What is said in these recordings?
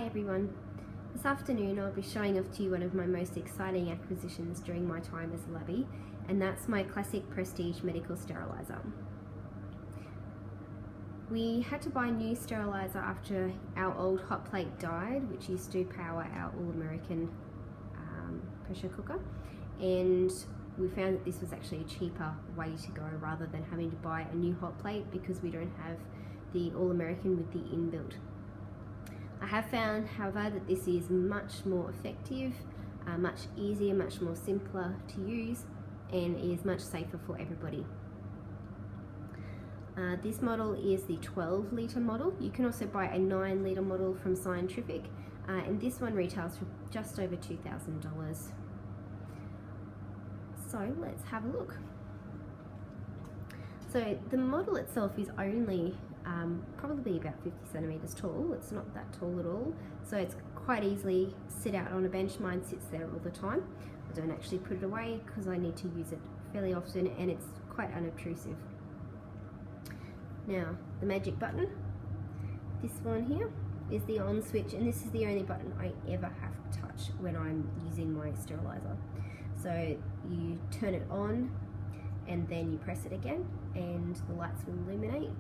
everyone. This afternoon I'll be showing off to you one of my most exciting acquisitions during my time as a labbie, and that's my classic prestige medical steriliser. We had to buy a new steriliser after our old hot plate died, which used to power our all-American pressure cooker, and we found that this was actually a cheaper way to go rather than having to buy a new hot plate because we don't have the all-American with the inbuilt. I have found, however, that this is much more effective, much easier, much more simpler to use, and is much safer for everybody. This model is the 12 litre model. You can also buy a 9 litre model from Scientific, and this one retails for just over $2,000. So let's have a look. So the model itself is only probably about 50 centimetres tall. It's not that tall at all, so it's quite easily sit out on a bench. Mine sits there all the time. I don't actually put it away because I need to use it fairly often, and it's quite unobtrusive. Now, the magic button, this one here, is the on switch, and this is the only button I ever have to touch when I'm using my steriliser. So you turn it on and then you press it again and the lights will illuminate.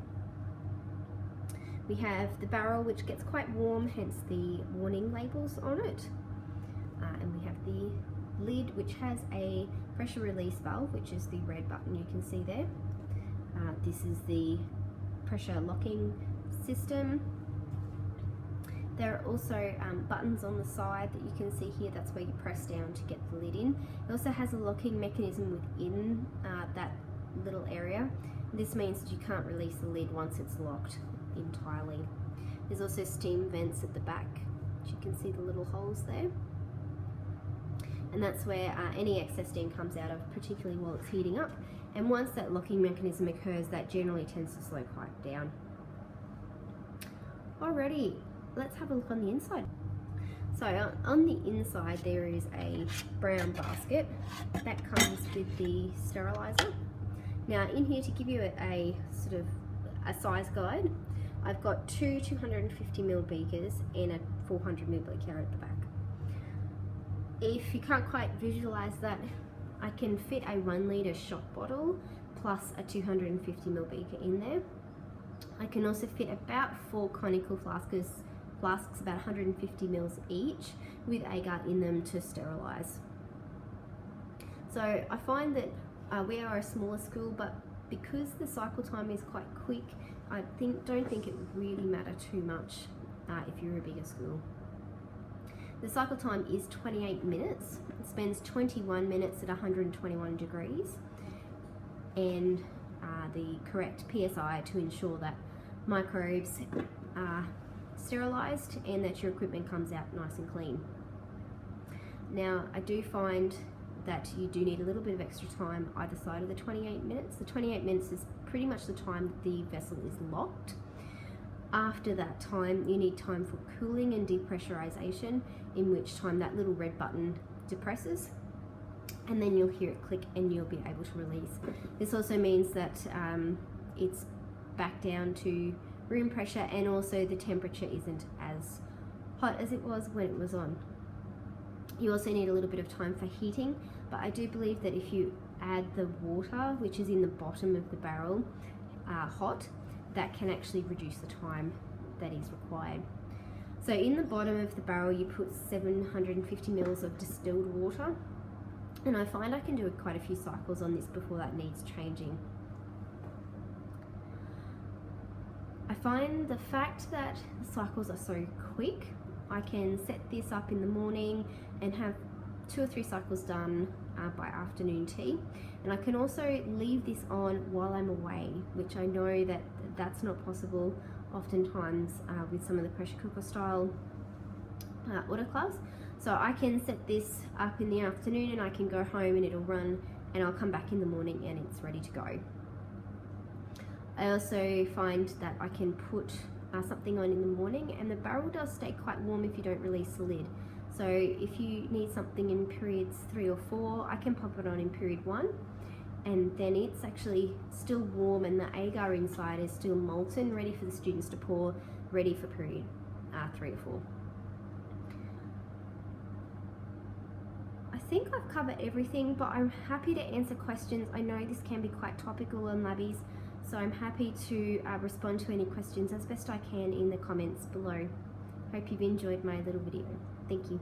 We have the barrel, which gets quite warm, hence the warning labels on it. And we have the lid, which has a pressure release valve, which is the red button you can see there. This is the pressure locking system. There are also buttons on the side that you can see here. That's where you press down to get the lid in. It also has a locking mechanism within that little area. This means that you can't release the lid once it's locked entirely. There's also steam vents at the back, which you can see the little holes there. And that's where any excess steam comes out of, particularly while it's heating up. And once that locking mechanism occurs, that generally tends to slow quite down. Alrighty, let's have a look on the inside. So on the inside there is a brown basket that comes with the steriliser. Now in here, to give you a sort of a size guide, I've got two 250ml beakers and a 400ml beaker at the back. If you can't quite visualise that, I can fit a 1 litre shot bottle plus a 250ml beaker in there. I can also fit about 4 conical flasks, about 150 mils each, with agar in them to sterilise. So I find that we are a smaller school, but because the cycle time is quite quick, I don't think it would really matter too much if you're a bigger school. The cycle time is 28 minutes. It spends 21 minutes at 121 degrees, and the correct PSI to ensure that microbes are sterilised and that your equipment comes out nice and clean. Now, I do find that you do need a little bit of extra time either side of the 28 minutes. The 28 minutes is pretty much the time that the vessel is locked. After that time, you need time for cooling and depressurization, in which time that little red button depresses, and then you'll hear it click and you'll be able to release. This also means that it's back down to room pressure, and also the temperature isn't as hot as it was when it was on. You also need a little bit of time for heating, but I do believe that if you add the water, which is in the bottom of the barrel, hot, that can actually reduce the time that is required. So in the bottom of the barrel you put 750 mils of distilled water, and I find I can do quite a few cycles on this before that needs changing. I find the fact that the cycles are so quick, I can set this up in the morning and have 2 or 3 cycles done by afternoon tea, and I can also leave this on while I'm away, which I know that that's not possible oftentimes with some of the pressure cooker style autoclaves. So I can set this up in the afternoon and I can go home and it'll run, and I'll come back in the morning and it's ready to go. I also find that I can put something on in the morning, and the barrel does stay quite warm if you don't release the lid. So if you need something in periods 3 or 4, I can pop it on in period 1, and then it's actually still warm and the agar inside is still molten, ready for the students to pour, ready for period 3 or 4. think I've covered everything, but I'm happy to answer questions. I know this can be quite topical on labbies, so I'm happy to respond to any questions as best I can in the comments below. Hope you've enjoyed my little video. Thank you.